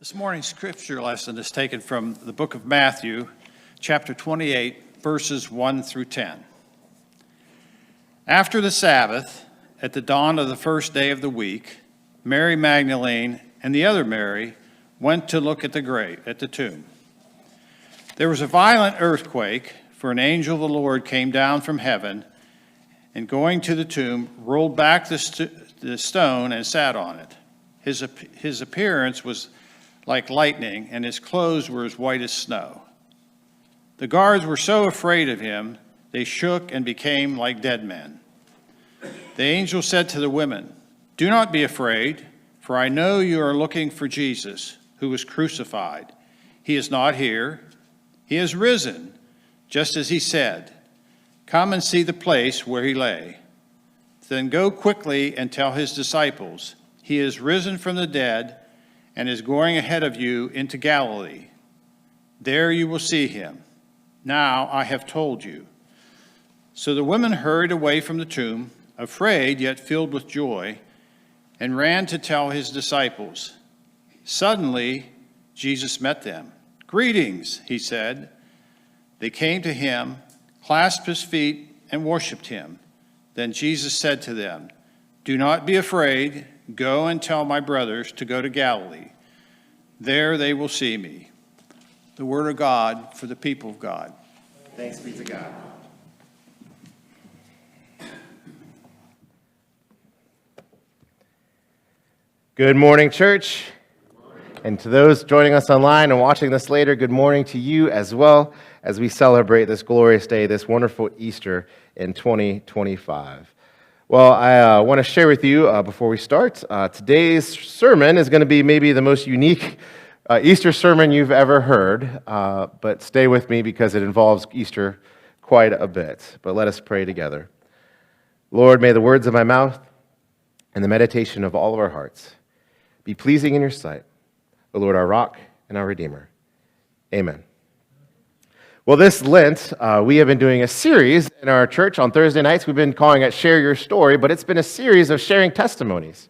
This morning's scripture lesson is taken from the book of Matthew, chapter 28, verses 1 through 10. After the Sabbath, at the dawn of the first day of the week, Mary Magdalene and the other Mary went to look at the tomb. There was a violent earthquake, for an angel of the Lord came down from heaven, and going to the tomb, rolled back the stone and sat on it. His appearance was like lightning, and his clothes were as white as snow. The guards were so afraid of him, they shook and became like dead men. The angel said to the women, "Do not be afraid, for I know you are looking for Jesus, who was crucified. He is not here. He has risen, just as he said. Come and see the place where he lay. Then go quickly and tell his disciples, he is risen from the dead and is going ahead of you into Galilee. There you will see him. Now I have told you." So the women hurried away from the tomb, afraid yet filled with joy, and ran to tell his disciples. Suddenly Jesus met them. "Greetings," he said. They came to him, clasped his feet, and worshipped him. Then Jesus said to them, "Do not be afraid. Go and tell my brothers to go to Galilee. There they will see me." The word of God for the people of God. Thanks be to God. Good morning, church. And to those joining us online and watching this later, good morning to you as well as we celebrate this glorious day, this wonderful Easter in 2025. Well, I want to share with you before we start, today's sermon is going to be maybe the most unique Easter sermon you've ever heard, but stay with me because it involves Easter quite a bit. But let us pray together. Lord, may the words of my mouth and the meditation of all of our hearts be pleasing in your sight, O Lord, our rock and our Redeemer. Amen. Well, this Lent, we have been doing a series in our church on Thursday nights. We've been calling it Share Your Story, but it's been a series of sharing testimonies.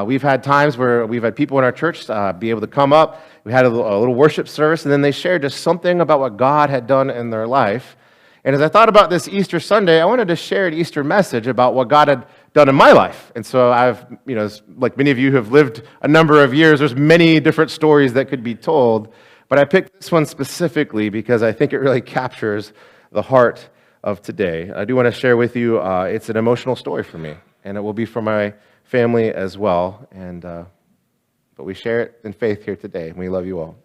We've had times where we've had people in our church be able to come up. We had a little worship service, and then they shared just something about what God had done in their life. And as I thought about this Easter Sunday, I wanted to share an Easter message about what God had done in my life. And so I've, like many of you who have lived a number of years, there's many different stories that could be told. But I picked this one specifically because I think it really captures the heart of today. I do want to share with you, it's an emotional story for me, and it will be for my family as well. But we share it in faith here today, and we love you all.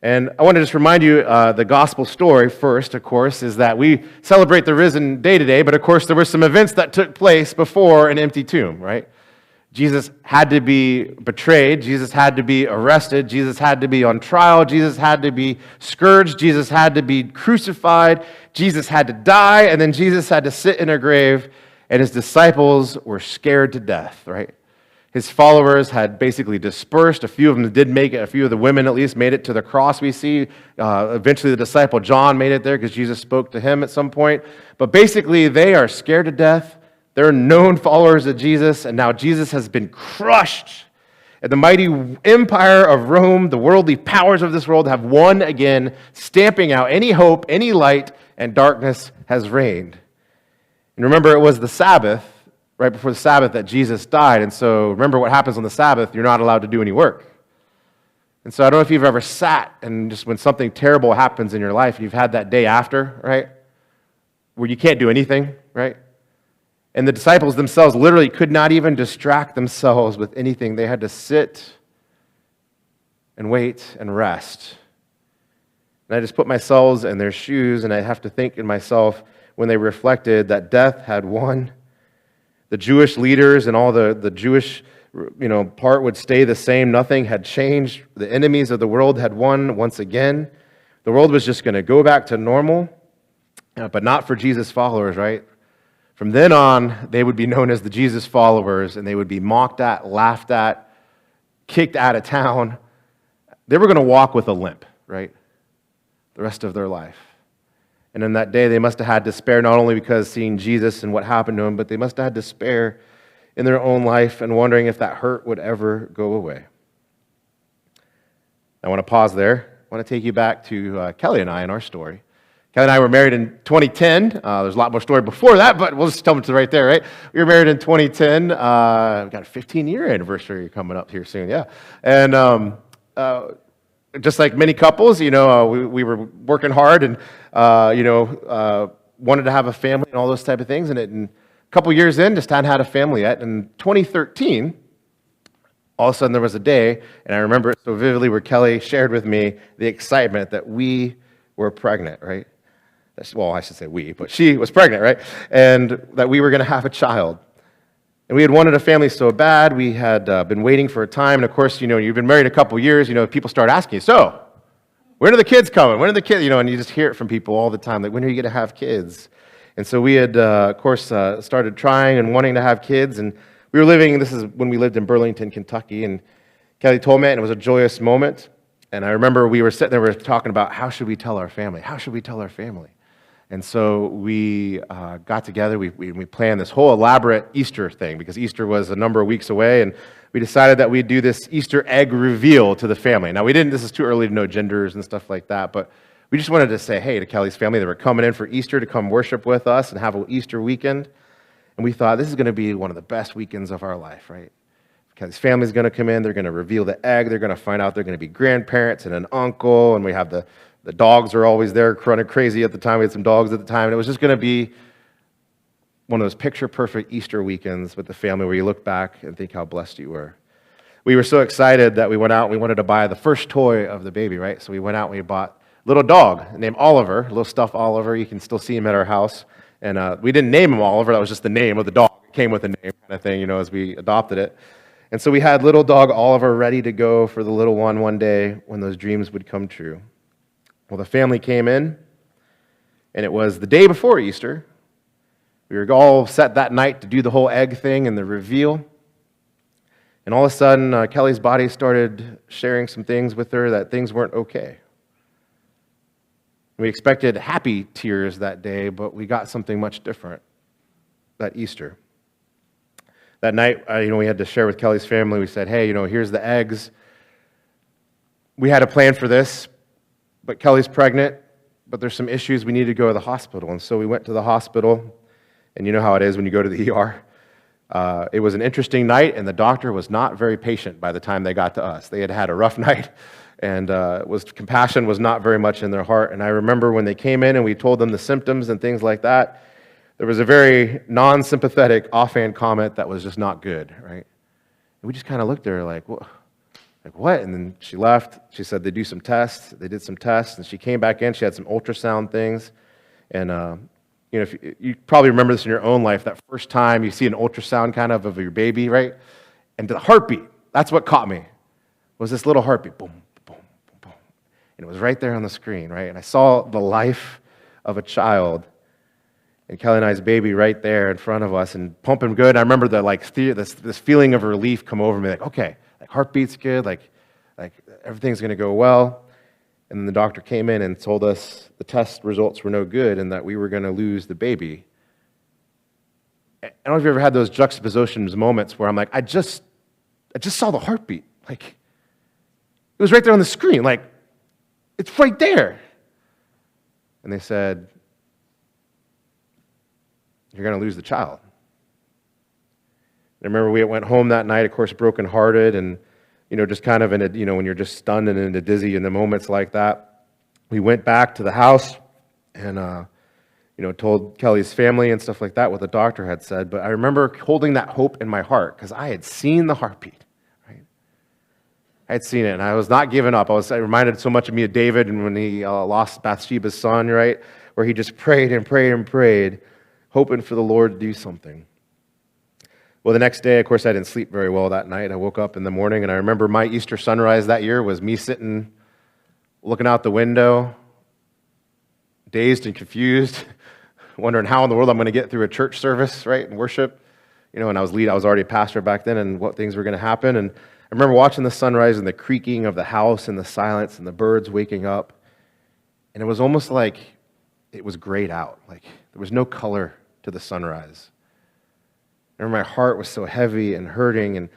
And I want to just remind you, the gospel story first, of course, is that we celebrate the risen day today, but of course there were some events that took place before an empty tomb, right? Jesus had to be betrayed. Jesus had to be arrested. Jesus had to be on trial. Jesus had to be scourged. Jesus had to be crucified. Jesus had to die. And then Jesus had to sit in a grave, and his disciples were scared to death, right? His followers had basically dispersed. A few of them did make it. A few of the women, at least, made it to the cross, we see. Eventually, the disciple John made it there because Jesus spoke to him at some point. But basically, they are scared to death. They're known followers of Jesus, and now Jesus has been crushed. And the mighty empire of Rome, the worldly powers of this world have won again, stamping out any hope, any light, and darkness has reigned. And remember, it was the Sabbath, right before the Sabbath, that Jesus died. And so remember what happens on the Sabbath, you're not allowed to do any work. And so I don't know if you've ever sat and just when something terrible happens in your life, you've had that day after, right, where you can't do anything, right? And the disciples themselves literally could not even distract themselves with anything. They had to sit and wait and rest. And I just put myself in their shoes, and I have to think in myself when they reflected that death had won. The Jewish leaders and all the Jewish part would stay the same. Nothing had changed. The enemies of the world had won once again. The world was just going to go back to normal, but not for Jesus' followers, right? From then on, they would be known as the Jesus followers, and they would be mocked at, laughed at, kicked out of town. They were going to walk with a limp, right? The rest of their life. And in that day, they must have had despair, not only because seeing Jesus and what happened to him, but they must have had despair in their own life and wondering if that hurt would ever go away. I want to pause there. I want to take you back to Kelly and I and our story. Kelly and I were married in 2010. There's a lot more story before that, but we'll just tell them to right there, right? We were married in 2010. We've got a 15-year anniversary coming up here soon, yeah. And just like many couples, we were working hard and, wanted to have a family and all those type of things. And a couple years in, just hadn't had a family yet. In 2013, all of a sudden there was a day, and I remember it so vividly, where Kelly shared with me the excitement that we were pregnant, right? Well, I should say we, but she was pregnant, right? And that we were going to have a child. And we had wanted a family so bad. We had been waiting for a time. And of course, you've been married a couple years, people start asking you, so, when are the kids coming? When are the kids, and you just hear it from people all the time, like, when are you going to have kids? And so we had, of course, started trying and wanting to have kids. And we were living, this is when we lived in Burlington, Kentucky. And Kelly told me, and it was a joyous moment. And I remember we were sitting there, we were talking about, how should we tell our family? How should we tell our family? And so we got together, we planned this whole elaborate Easter thing, because Easter was a number of weeks away, and we decided that we'd do this Easter egg reveal to the family. Now, this is too early to know genders and stuff like that, but we just wanted to say hey to Kelly's family. They were coming in for Easter to come worship with us and have an Easter weekend. And we thought, this is going to be one of the best weekends of our life, right? Kelly's family's going to come in, they're going to reveal the egg, they're going to find out they're going to be grandparents and an uncle, and we have the dogs are always there running crazy at the time. We had some dogs at the time, and it was just going to be one of those picture-perfect Easter weekends with the family where you look back and think how blessed you were. We were so excited that we went out and we wanted to buy the first toy of the baby, right? So we went out and we bought a little dog named Oliver, a little stuffed Oliver. You can still see him at our house. And we didn't name him Oliver. That was just the name of the dog. It came with a name kind of thing, as we adopted it. And so we had little dog Oliver ready to go for the little one day when those dreams would come true. Well, the family came in, and it was the day before Easter. We were all set that night to do the whole egg thing and the reveal. And all of a sudden, Kelly's body started sharing some things with her that things weren't okay. We expected happy tears that day, but we got something much different that Easter. That night, we had to share with Kelly's family. We said, hey, here's the eggs. We had a plan for this, but Kelly's pregnant, but there's some issues. We need to go to the hospital. And so we went to the hospital, and you know how it is when you go to the ER. It was an interesting night, and the doctor was not very patient by the time they got to us. They had had a rough night, and compassion was not very much in their heart. And I remember when they came in and we told them the symptoms and things like that, there was a very non-sympathetic offhand comment that was just not good, right? And we just kind of looked at her like, what? And then she left. She said they do some tests. They did some tests, and she came back in. She had some ultrasound things. And, if you probably remember this in your own life, that first time you see an ultrasound kind of your baby, right? And the heartbeat, that's what caught me, was this little heartbeat, boom, boom, boom, boom. And it was right there on the screen, right? And I saw the life of a child, and Kelly and I's baby right there in front of us and pumping good. And I remember this feeling of relief come over me, like, okay, like heartbeat's good, like everything's going to go well. And then the doctor came in and told us the test results were no good and that we were going to lose the baby. I don't know if you ever had those juxtapositions moments where I'm like, I just saw the heartbeat. Like, it was right there on the screen. Like, it's right there. And they said, you're going to lose the child. I remember we went home that night, of course, brokenhearted, and just kind of in a, when you're just stunned and in a dizzy in the moments like that. We went back to the house and, told Kelly's family and stuff like that what the doctor had said. But I remember holding that hope in my heart because I had seen the heartbeat, right? I had seen it, and I was not giving up. I reminded so much of me of David and when he lost Bathsheba's son, right? Where he just prayed and prayed and prayed, hoping for the Lord to do something. Well, the next day, of course, I didn't sleep very well that night. I woke up in the morning, and I remember my Easter sunrise that year was me sitting, looking out the window, dazed and confused, wondering how in the world I'm going to get through a church service, right, and worship. And I was already a pastor back then, and what things were going to happen. And I remember watching the sunrise and the creaking of the house and the silence and the birds waking up. And it was almost like it was grayed out. Like there was no color to the sunrise. I remember my heart was so heavy and hurting, and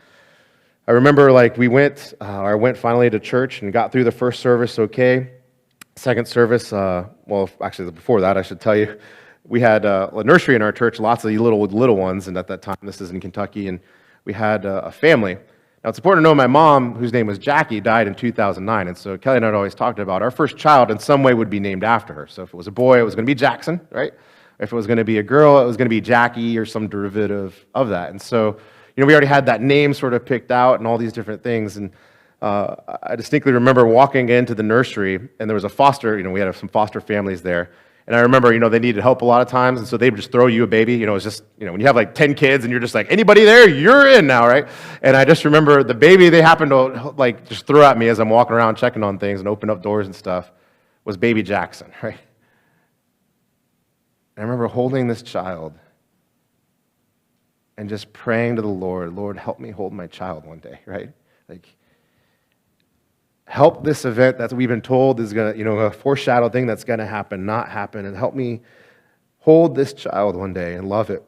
I remember I went finally to church and got through the first service okay. Second service, actually before that I should tell you, we had a nursery in our church, lots of little ones, and at that time, this is in Kentucky, and we had a family. Now it's important to know my mom, whose name was Jackie, died in 2009, and so Kelly and I had always talked about our first child in some way would be named after her. So if it was a boy, it was going to be Jackson, right? If it was going to be a girl, it was going to be Jackie or some derivative of that. And so, we already had that name sort of picked out and all these different things. And I distinctly remember walking into the nursery, and there was a foster, we had some foster families there. And I remember, they needed help a lot of times, and so they would just throw you a baby. It's just, when you have like 10 kids and you're just like, anybody there, you're in now, right? And I just remember the baby they happened to just throw at me as I'm walking around checking on things and open up doors and stuff was baby Jackson, right? I remember holding this child and just praying to the Lord, help me hold my child one day, right? Help this event that we've been told is going to, a foreshadowed thing that's going to happen, not happen, and help me hold this child one day and love it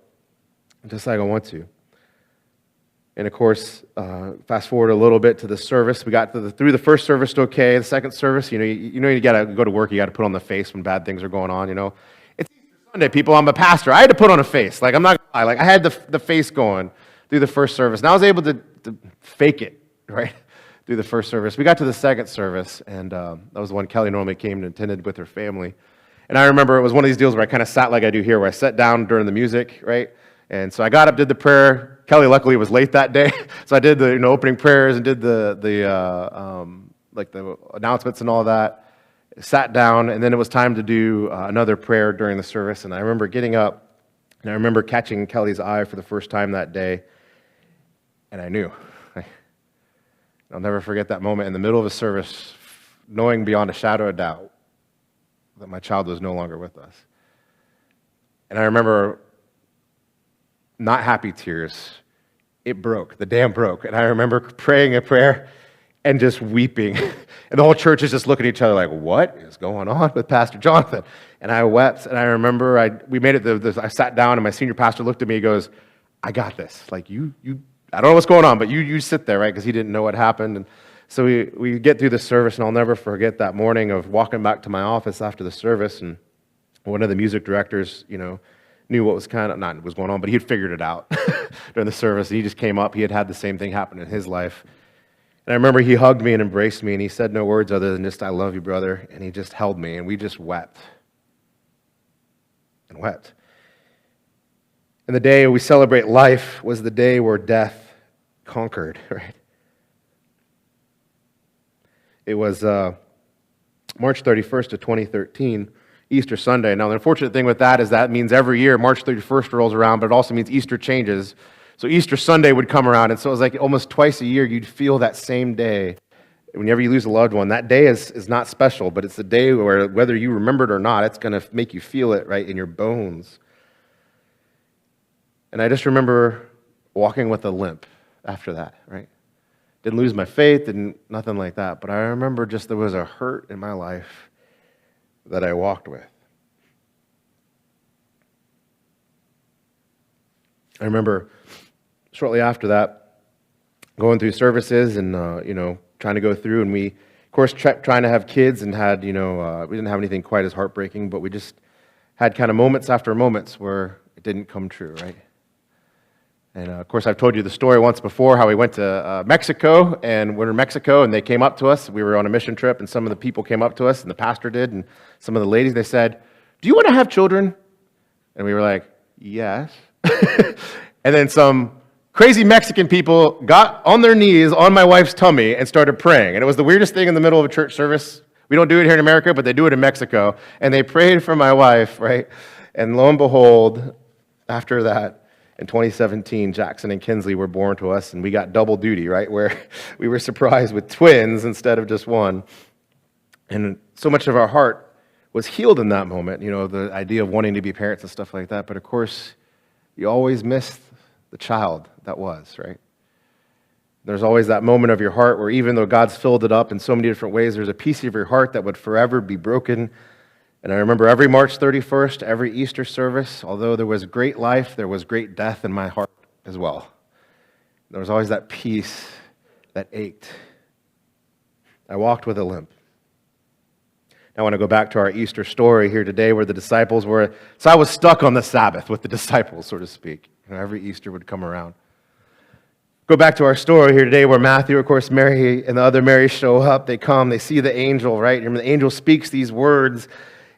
just like I want to. And of course, fast forward a little bit to the service. We got through the first service okay. The second service, you got to go to work. You got to put on the face when bad things are going on. It's Easter Sunday, people. I'm a pastor. I had to put on a face. I'm not gonna lie. I had the face going through the first service, and I was able to fake it, right? Through the first service. We got to the second service, and that was the one Kelly normally came and attended with her family. And I remember it was one of these deals where I kind of sat like I do here, where I sat down during the music, right? And so I got up, did the prayer. Kelly luckily was late that day, so I did the opening prayers and did the announcements and all that. Sat down, and then it was time to do another prayer during the service. And I remember getting up, and I remember catching Kelly's eye for the first time that day, and I knew. I'll never forget that moment in the middle of a service, knowing beyond a shadow of doubt that my child was no longer with us. And I remember not happy tears. It broke. The dam broke. And I remember praying a prayer and just weeping. And the whole church is just looking at each other like, what is going on with Pastor Jonathan? And I wept. And I remember we made it, I sat down, and my senior pastor looked at me and goes, I got this. I don't know what's going on, but you sit there, right? Because he didn't know what happened. And so we get through the service, and I'll never forget that morning of walking back to my office after the service, and one of the music directors, knew what was not was going on, but he had figured it out during the service. He just came up. He had the same thing happen in his life. And I remember he hugged me and embraced me, and he said no words other than just, I love you, brother. And he just held me, and we just wept and wept. And the day we celebrate life was the day where death conquered, right? It was March 31st of 2013, Easter Sunday. Now, the unfortunate thing with that is that means every year March 31st rolls around, but it also means Easter changes. So Easter Sunday would come around, and so it was like almost twice a year you'd feel that same day. Whenever you lose a loved one, that day is not special, but it's the day where, whether you remember it or not, it's going to make you feel it right in your bones. And I just remember walking with a limp after that, right? Didn't lose my faith, nothing like that. But I remember just there was a hurt in my life that I walked with. I remember shortly after that, going through services and, trying to go through, and we, of course, trying to have kids and had, we didn't have anything quite as heartbreaking, but we just had kind of moments after moments where it didn't come true, right? And, of course, I've told you the story once before, how we went to Mexico, and we're in Mexico, and they came up to us. We were on a mission trip, and some of the people came up to us, and the pastor did, and some of the ladies, they said, do you want to have children? And we were like, yes. And then some crazy Mexican people got on their knees on my wife's tummy and started praying. And it was the weirdest thing in the middle of a church service. We don't do it here in America, but they do it in Mexico. And they prayed for my wife, right? And lo and behold, after that, in 2017, Jackson and Kinsley were born to us, and we got double duty, right? Where we were surprised with twins instead of just one. And so much of our heart was healed in that moment, the idea of wanting to be parents and stuff like that. But of course, you always miss the child that was, right? There's always that moment of your heart where even though God's filled it up in so many different ways, there's a piece of your heart that would forever be broken. And I remember every March 31st, every Easter service, although there was great life, there was great death in my heart as well. There was always that piece that ached. I walked with a limp. I want to go back to our Easter story here today where the disciples were. So I was stuck on the Sabbath with the disciples, so to speak. Every Easter would come around. Go back to our story here today where Matthew, of course, Mary and the other Mary show up. They come, they see the angel, right? And the angel speaks these words.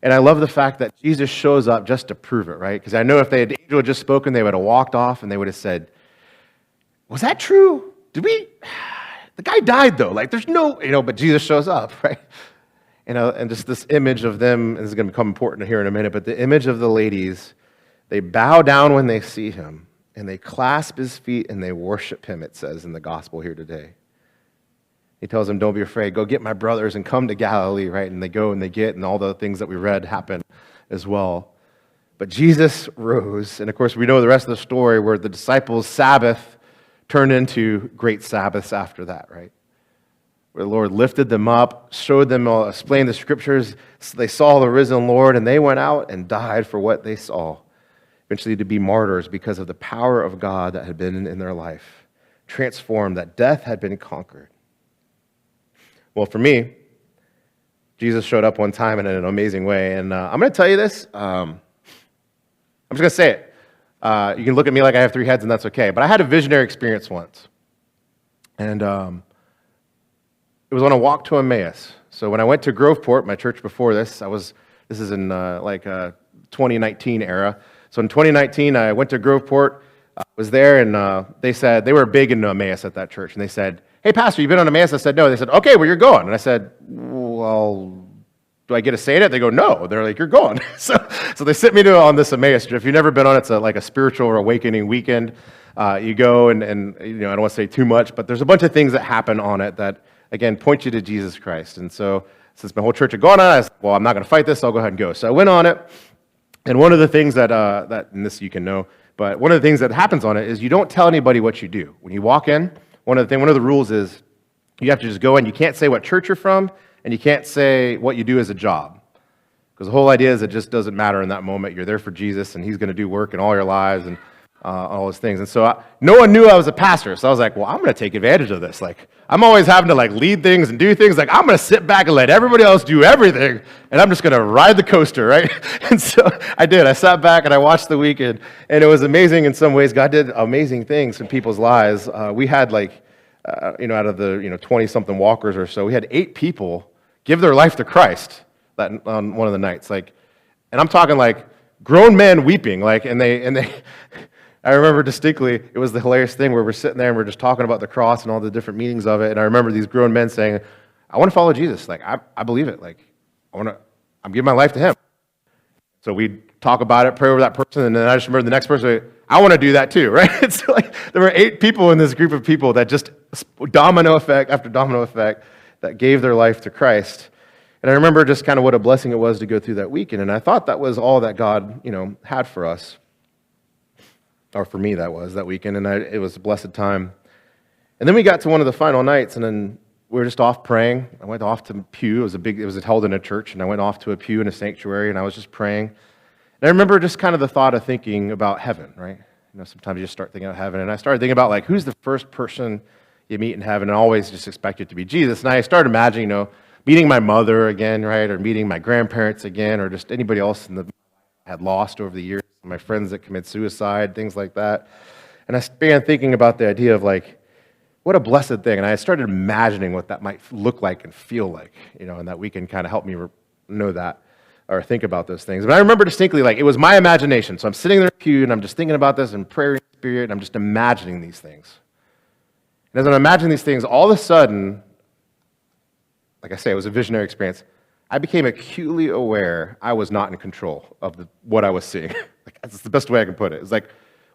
And I love the fact that Jesus shows up just to prove it, right? Because I know if the angel had just spoken, they would have walked off and they would have said, was that true? The guy died though. Like there's no, but Jesus shows up, right? And just this image of them, and this is going to become important here in a minute, but the image of the ladies, they bow down when they see him, and they clasp his feet, and they worship him, it says in the gospel here today. He tells them, don't be afraid, go get my brothers and come to Galilee, right? And they go and they get, and all the things that we read happen as well. But Jesus rose, and of course we know the rest of the story where the disciples' Sabbath turned into great Sabbaths after that, right? Where the Lord lifted them up, showed them, explained the scriptures. They saw the risen Lord, and they went out and died for what they saw, eventually to be martyrs because of the power of God that had been in their life, transformed, that death had been conquered. Well, for me, Jesus showed up one time in an amazing way, and I'm going to tell you this. I'm just going to say it. You can look at me like I have three heads, and that's okay, but I had a visionary experience once, and it was on a walk to Emmaus. So when I went to Groveport, my church before this, this is in 2019 era. So in 2019, I went to Groveport, was there, and they said, they were big into Emmaus at that church, and they said, hey, pastor, you been on Emmaus? I said, no. They said, okay, well, you're going. And I said, well, do I get to say it? They go, no. They're like, you're going. So they sent me on this Emmaus trip. If you've never been on it, it's like a spiritual or awakening weekend. You go, and I don't want to say too much, but there's a bunch of things that happen on it that, again, point you to Jesus Christ. And so since my whole church had gone on it, I said, well, I'm not going to fight this, so I'll go ahead and go. So I went on it, and one of the things that and this you can know, but one of the things that happens on it is you don't tell anybody what you do. When you walk in, one of the rules is you have to just go in. You can't say what church you're from, and you can't say what you do as a job. Because the whole idea is it just doesn't matter in that moment. You're there for Jesus, and he's going to do work in all your lives, and all those things. And so no one knew I was a pastor. So I was like, well, I'm going to take advantage of this. Like, I'm always having to lead things and do things. Like, I'm going to sit back and let everybody else do everything, and I'm just going to ride the coaster, right? And so I did. I sat back and I watched the weekend, and it was amazing in some ways. God did amazing things in people's lives. We had out of the 20-something walkers or so, we had 8 people give their life to Christ on one of the nights. And I'm talking grown men weeping, and they I remember distinctly, it was the hilarious thing where we're sitting there and we're just talking about the cross and all the different meanings of it, and I remember these grown men saying, I want to follow Jesus. I believe it. I'm giving my life to him. So we talk about it, pray over that person, and then I just remember the next person, I want to do that too, right? It's there were 8 people in this group of people that just domino effect after domino effect that gave their life to Christ. And I remember just kind of what a blessing it was to go through that weekend, and I thought that was all that God, had for us. Or for me, that weekend, and it was a blessed time. And then we got to one of the final nights, and then we were just off praying. I went off to a pew. It was held in a church, and I went off to a pew in a sanctuary, and I was just praying. And I remember just kind of the thought of thinking about heaven, right? Sometimes you just start thinking about heaven, and I started thinking about who's the first person you meet in heaven, and I always just expect it to be Jesus. And I started imagining, meeting my mother again, right, or meeting my grandparents again, or just anybody else I had lost over the years. My friends that commit suicide, things like that. And I began thinking about the idea of what a blessed thing. And I started imagining what that might look like and feel like, and that weekend kind of helped me know that or think about those things. But I remember distinctly, it was my imagination. So I'm sitting there in the pew and I'm just thinking about this in prayer and spirit, and I'm just imagining these things. And as I'm imagining these things, all of a sudden, like I say, it was a visionary experience. I became acutely aware I was not in control of what I was seeing. That's the best way I can put it. It's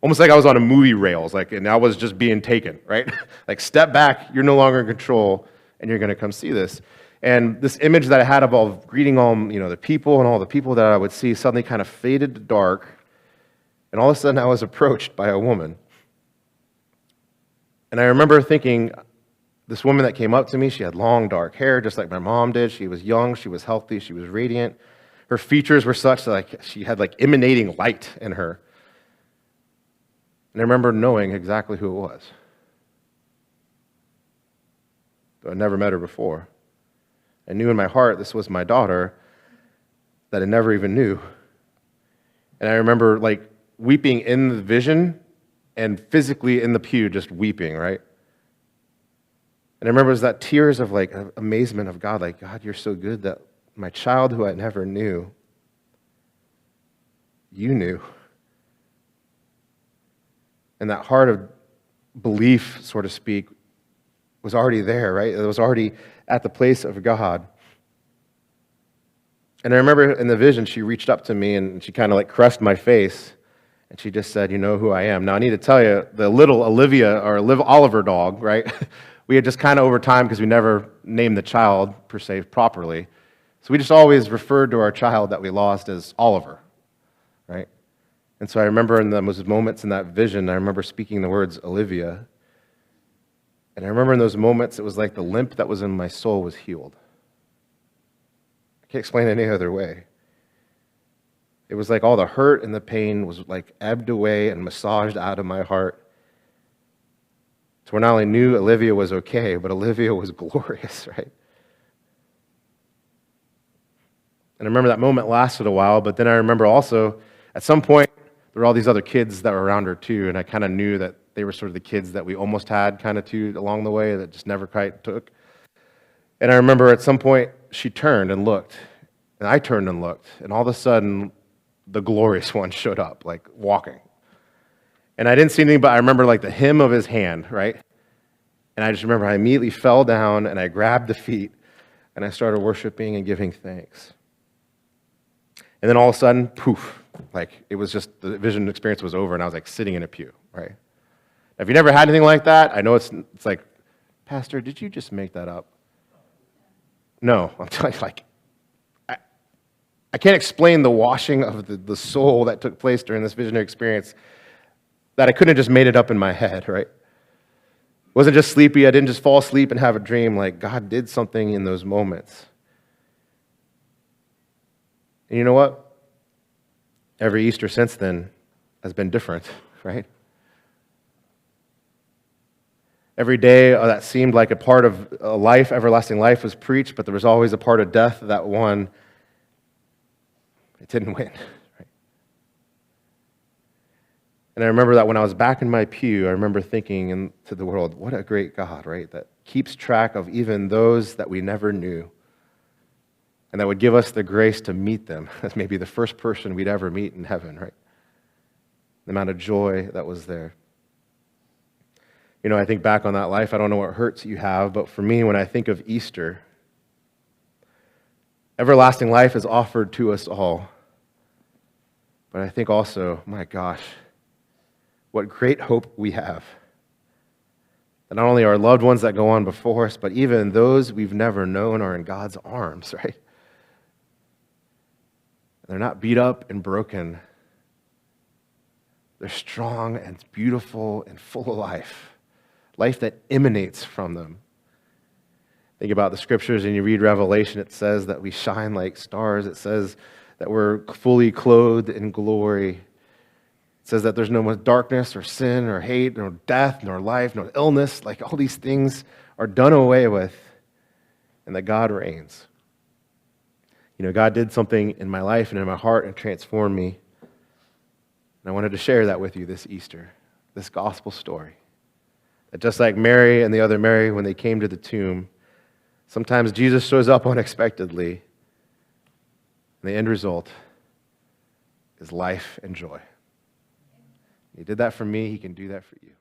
almost like I was on a movie rails, and I was just being taken, right? Step back, you're no longer in control, and you're going to come see this. And this image that I had of all greeting all, the people and all the people that I would see suddenly kind of faded to dark, and all of a sudden I was approached by a woman. And I remember thinking, this woman that came up to me, she had long dark hair, just like my mom did. She was young, she was healthy, she was radiant. Her features were such that she had emanating light in her. And I remember knowing exactly who it was. though I never met her before. I knew in my heart this was my daughter that I never even knew. And I remember like weeping in the vision and physically in the pew just weeping, right? And I remember it was that tears of like amazement of God, like, God, you're so good that my child who I never knew, you knew. And that heart of belief, so to speak, was already there, right? It was already at the place of God. And I remember in the vision, she reached up to me and she kind of like caressed my face. And she just said, you know who I am. Now, I need to tell you, the little Olivia, or Oliver dog, right? We had just kind of over time, because we never named the child, per se, properly. So we just always referred to our child that we lost as Oliver, right? And so I remember in those moments in that vision, I remember speaking the words Olivia. And I remember in those moments, it was like the limp that was in my soul was healed. I can't explain it any other way. It was like all the hurt and the pain was like ebbed away and massaged out of my heart. So we not only knew Olivia was okay, but Olivia was glorious, right? And I remember that moment lasted a while, but then I remember also at some point there were all these other kids that were around her too, and I kind of knew that they were sort of the kids that we almost had kind of too along the way that just never quite took. And I remember at some point she turned and looked, and I turned and looked, and all of a sudden the glorious one showed up, like walking. And I didn't see anything, but I remember like the hem of his hand, right? And I just remember I immediately fell down and I grabbed the feet and I started worshiping and giving thanks. And then all of a sudden, poof, like it was just, the vision experience was over and I was like sitting in a pew, right? Now, if you never had anything like that, I know it's like, Pastor, did you just make that up? No, I'm telling you, like, I can't explain the washing of the soul that took place during this visionary experience, that I couldn't have just made it up in my head, right? It wasn't just sleepy. I didn't just fall asleep and have a dream. Like, God did something in those moments. And you know what? Every Easter since then has been different, right? Every day that seemed like a part of life, everlasting life, was preached, but there was always a part of death that won. It didn't win. Right? And I remember that when I was back in my pew, I remember thinking to the world, what a great God, right? That keeps track of even those that we never knew. And that would give us the grace to meet them as maybe the first person we'd ever meet in heaven, right? The amount of joy that was there. You know, I think back on that life, I don't know what hurts you have, but for me, when I think of Easter, everlasting life is offered to us all. But I think also, my gosh, what great hope we have. That not only our loved ones that go on before us, but even those we've never known are in God's arms, right? They're not beat up and broken. They're strong and beautiful and full of life. Life that emanates from them. Think about the scriptures and you read Revelation, it says that we shine like stars. It says that we're fully clothed in glory. It says that there's no more darkness or sin or hate, nor death, nor life, nor illness. Like all these things are done away with and that God reigns. You know, God did something in my life and in my heart and transformed me. And I wanted to share that with you this Easter, this gospel story. That just like Mary and the other Mary, when they came to the tomb, sometimes Jesus shows up unexpectedly. And the end result is life and joy. He did that for me, he can do that for you.